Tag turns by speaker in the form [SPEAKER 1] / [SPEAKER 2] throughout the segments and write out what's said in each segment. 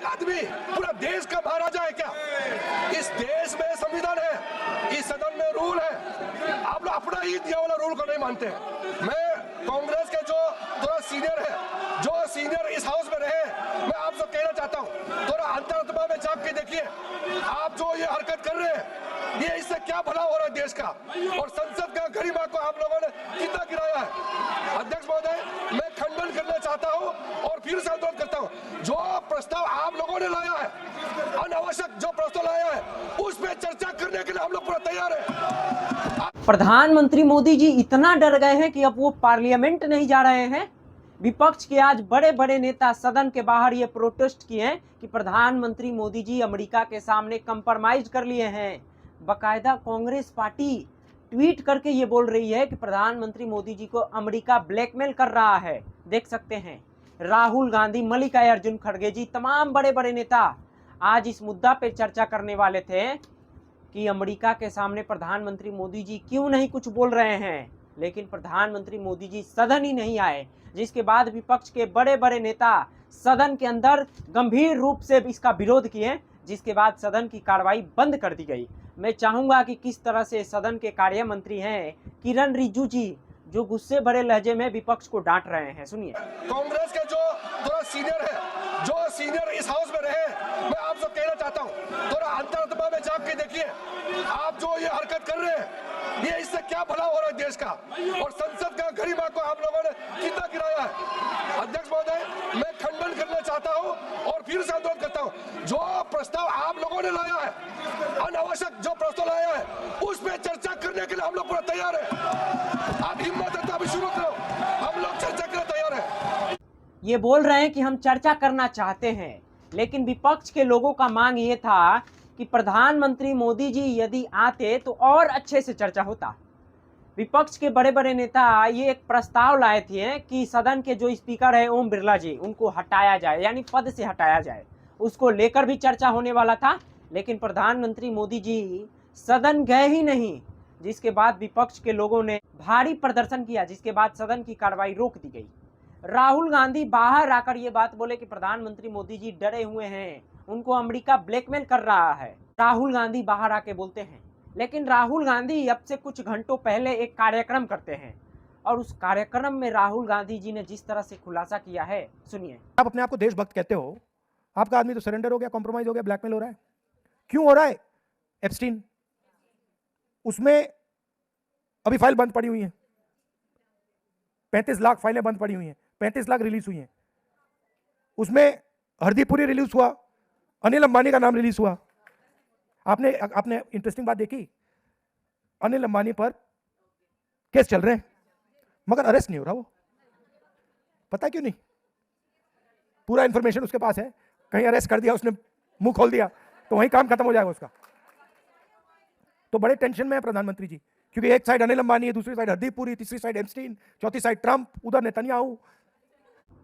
[SPEAKER 1] एक आदमी पूरा देश का महाराजा है क्या? इस देश में संविधान है, इस सदन में रूल है, आप लोग अपना ही दिया वाला रूल को नहीं मानते। मैं कांग्रेस के जो थोड़ा सीनियर है, जो सीनियर इस हाउस में रहे, मैं आपसे कहना चाहता हूँ, थोड़ा अंतरात्मा में झांक के देखिए, आप जो ये हरकत कर रहे हैं, ये इससे क्या भला हो रहा है देश का, और संसद का गरिमा को आप लोगों ने कितना गिराया है। अध्यक्ष महोदय, मैं खंडन करना चाहता हूं और फिर से आंदोलन करता हूं, जो प्रस्ताव आप लोगों ने लाया है, अनावश्यक जो प्रस्ताव लाया है, उस पर चर्चा करने के लिए हम लोग पूरा तैयार है।
[SPEAKER 2] प्रधानमंत्री मोदी जी इतना डर गए हैं कि अब वो पार्लियामेंट नहीं जा रहे हैं। विपक्ष के आज बड़े बड़े नेता सदन के बाहर ये प्रोटेस्ट किए हैं कि प्रधानमंत्री मोदी जी अमेरिका के सामने कंप्रोमाइज कर लिए हैं। बकायदा कांग्रेस पार्टी ट्वीट करके ये बोल रही है कि प्रधानमंत्री मोदी जी को अमेरिका ब्लैकमेल कर रहा है। देख सकते हैं राहुल गांधी, मल्लिकार्जुन खड़गे जी, तमाम बड़े बड़े नेता आज इस मुद्दा पे चर्चा करने वाले थे कि अमेरिका के सामने प्रधानमंत्री मोदी जी क्यों नहीं कुछ बोल रहे हैं, लेकिन प्रधानमंत्री मोदी जी सदन ही नहीं आए, जिसके बाद विपक्ष के बड़े बड़े नेता सदन के अंदर गंभीर रूप से इसका विरोध किए, जिसके बाद सदन की कार्रवाई बंद कर दी गई। मैं चाहूंगा कि किस तरह से सदन के कार्य मंत्री हैं किरण रिजिजू जी, जो गुस्से भरे लहजे में विपक्ष को डांट रहे हैं। सुनिए।
[SPEAKER 1] कांग्रेस के जो थोड़ा सीनियर है, जो सीनियर इस हाउस में रहे, मैं आपसे कहना चाहता हूँ, थोड़ा अंतरात्मा में झांक के देखिए, आप जो ये हरकत कर रहे हैं, ये इससे क्या भला हो रहा है देश का, और संसद का गरिमा को आप लोगों ने कितना गिराया है। अध्यक्ष महोदय, मैं खंडन करना चाहता हूं और फिर से आंदोलन करता हूं, जो प्रस्ताव आप लोगों ने लाया है, अनावश्यक जो प्रस्ताव लाया है, उस पर चर्चा करने के लिए हम लोग पूरा तैयार है। आप हिम्मत है तो अभी शुरू करो, हम लोग चर्चा के लिए तैयार है।
[SPEAKER 2] ये बोल रहे हैं कि हम चर्चा करना चाहते हैं, लेकिन विपक्ष के लोगों का मांग ये था कि प्रधानमंत्री मोदी जी यदि आते तो और अच्छे से चर्चा होता। विपक्ष के बड़े बड़े नेता ये एक प्रस्ताव लाए थे कि सदन के जो स्पीकर है ओम बिरला जी, उनको हटाया जाए, यानी पद से हटाया जाए। उसको लेकर भी चर्चा होने वाला था, लेकिन प्रधानमंत्री मोदी जी सदन गए ही नहीं, जिसके बाद विपक्ष के लोगों ने भारी प्रदर्शन किया, जिसके बाद सदन की कार्रवाई रोक दी गई। राहुल गांधी बाहर आकर ये बात बोले कि प्रधानमंत्री मोदी जी डरे हुए हैं, उनको अमेरिका ब्लैकमेल कर रहा है। राहुल गांधी बाहर आके बोलते हैं, लेकिन राहुल गांधी अब से कुछ घंटों पहले एक कार्यक्रम करते हैं, और उस कार्यक्रम में राहुल गांधी जी ने जिस तरह से खुलासा किया है, सुनिए।
[SPEAKER 3] आप अपने आप को देशभक्त कहते हो, आपका आदमी तो सरेंडर हो गया, कॉम्प्रोमाइज हो गया, ब्लैकमेल हो रहा है। क्यों हो रहा है? एप्स्टीन, उसमें अभी फाइल बंद पड़ी हुई है, 35 लाख फाइलें बंद पड़ी हुई हैं, 35 लाख रिलीज हुई हैं। उसमें हरदीपुरी रिलीज हुआ, अनिल अंबानी का नाम रिलीज हुआ। आपने इंटरेस्टिंग बात देखी, अनिल अंबानी पर केस चल रहे हैं मगर अरेस्ट नहीं हो रहा। वो पता क्यों नहीं? पूरा इंफॉर्मेशन उसके पास है, कहीं अरेस्ट कर दिया उसने, मुंह खोल दिया तो वहीं काम खत्म हो जाएगा उसका। तो बड़े टेंशन में है प्रधानमंत्री जी, क्योंकि एक साइड अनिल अंबानी है, दूसरी साइड हरदीपुरी, तीसरी साइड एप्स्टीन, चौथी साइड ट्रंप, उधर नेतन्याहू।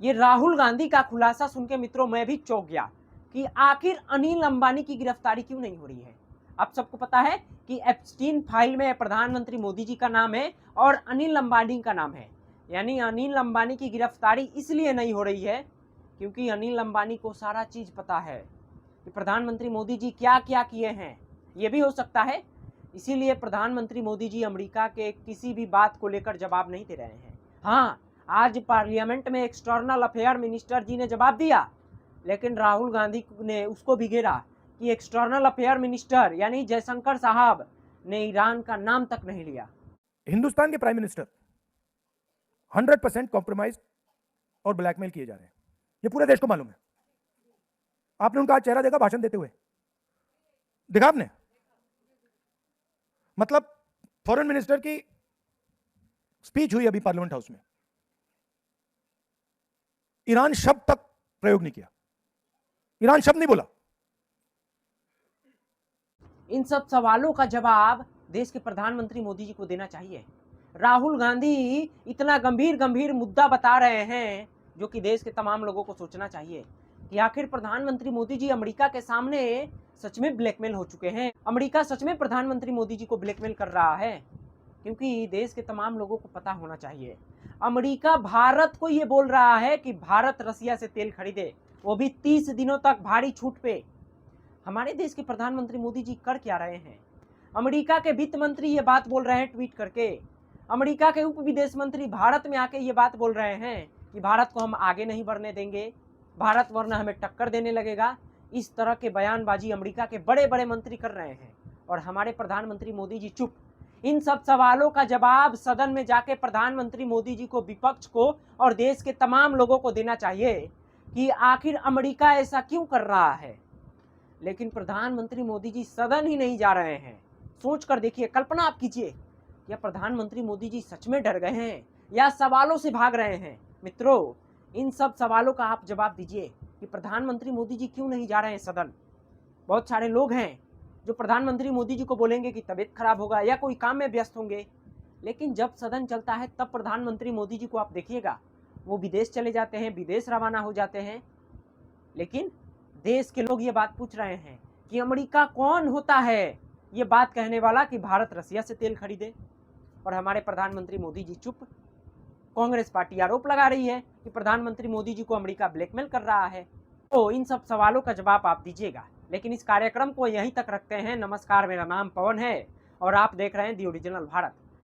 [SPEAKER 2] ये राहुल गांधी का खुलासा सुन के मित्रों मैं भी चौंक गया कि आखिर अनिल अंबानी की गिरफ्तारी क्यों नहीं हो रही है। आप सबको पता है कि एप्स्टीन फाइल में प्रधानमंत्री मोदी जी का नाम है और अनिल अंबानी का नाम है, यानी अनिल अंबानी की गिरफ्तारी इसलिए नहीं हो रही है क्योंकि अनिल अंबानी को सारा चीज पता है कि प्रधानमंत्री मोदी जी क्या क्या किए हैं। ये भी हो सकता है, इसीलिए प्रधानमंत्री मोदी जी अमेरिका के किसी भी बात को लेकर जवाब नहीं दे रहे हैं। हाँ, आज पार्लियामेंट में एक्सटर्नल अफेयर मिनिस्टर जी ने जवाब दिया, लेकिन राहुल गांधी ने उसको भी घेरा कि एक्सटर्नल अफेयर मिनिस्टर यानी जयशंकर साहब ने ईरान का नाम तक नहीं लिया।
[SPEAKER 3] हिंदुस्तान के प्राइम मिनिस्टर 100% कॉम्प्रोमाइज और ब्लैकमेल किए जा रहे हैं, ये पूरे देश को मालूम है। आपने उनका चेहरा देखा भाषण देते हुए? देखा आपने? मतलब फॉरेन मिनिस्टर की स्पीच हुई अभी पार्लियामेंट हाउस में, ईरान शब्द तक प्रयोग नहीं किया, ईरान शब्द नहीं बोला।
[SPEAKER 2] इन सब सवालों का जवाब देश के प्रधानमंत्री मोदी जी को देना चाहिए। राहुल गांधी इतना गंभीर मुद्दा बता रहे हैं जो कि देश के तमाम लोगों को सोचना चाहिए कि आखिर प्रधानमंत्री मोदी जी अमेरिका के सामने सच में ब्लैकमेल हो चुके हैं। अमेरिका सच में प्रधानमंत्री मोदी जी को ब्लैकमेल कर रहा है। क्योंकि देश के तमाम लोगों को पता होना चाहिए। अमेरिका भारत को ये बोल रहा है कि भारत रसिया से तेल खरीदे, वो भी 30 दिनों तक भारी छूट पे। हमारे देश के प्रधानमंत्री मोदी जी कर क्या रहे हैं? अमेरिका के वित्त मंत्री ये बात बोल रहे हैं ट्वीट करके। अमेरिका के उप विदेश मंत्री भारत में आके ये बात बोल रहे हैं कि भारत को हम आगे नहीं बढ़ने देंगे, भारत वरना हमें टक्कर देने लगेगा। इस तरह के बयानबाजी अमेरिका के बड़े बड़े मंत्री कर रहे हैं और हमारे प्रधानमंत्री मोदी जी चुप। इन सब सवालों का जवाब सदन में जाके प्रधानमंत्री मोदी जी को, विपक्ष को और देश के तमाम लोगों को देना चाहिए कि आखिर अमेरिका ऐसा क्यों कर रहा है। लेकिन प्रधानमंत्री मोदी जी सदन ही नहीं जा रहे हैं। सोच कर देखिए, कल्पना आप कीजिए, क्या प्रधानमंत्री मोदी जी सच में डर गए हैं या सवालों से भाग रहे हैं? मित्रों, इन सब सवालों का आप जवाब दीजिए कि प्रधानमंत्री मोदी जी क्यों नहीं जा रहे हैं सदन। बहुत सारे लोग हैं जो प्रधानमंत्री मोदी जी को बोलेंगे कि तबीयत खराब होगा या कोई काम में व्यस्त होंगे, लेकिन जब सदन चलता है तब प्रधानमंत्री मोदी जी को आप देखिएगा, वो विदेश चले जाते हैं, विदेश रवाना हो जाते हैं। लेकिन देश के लोग ये बात पूछ रहे हैं कि अमेरिका कौन होता है ये बात कहने वाला कि भारत रसिया से तेल खरीदे, और हमारे प्रधानमंत्री मोदी जी चुप। कांग्रेस पार्टी आरोप लगा रही है कि प्रधानमंत्री मोदी जी को अमेरिका ब्लैकमेल कर रहा है। तो इन सब सवालों का जवाब आप दीजिएगा। लेकिन इस कार्यक्रम को यहीं तक रखते हैं। नमस्कार, मेरा नाम पवन है और आप देख रहे हैं दी ओरिजिनल भारत।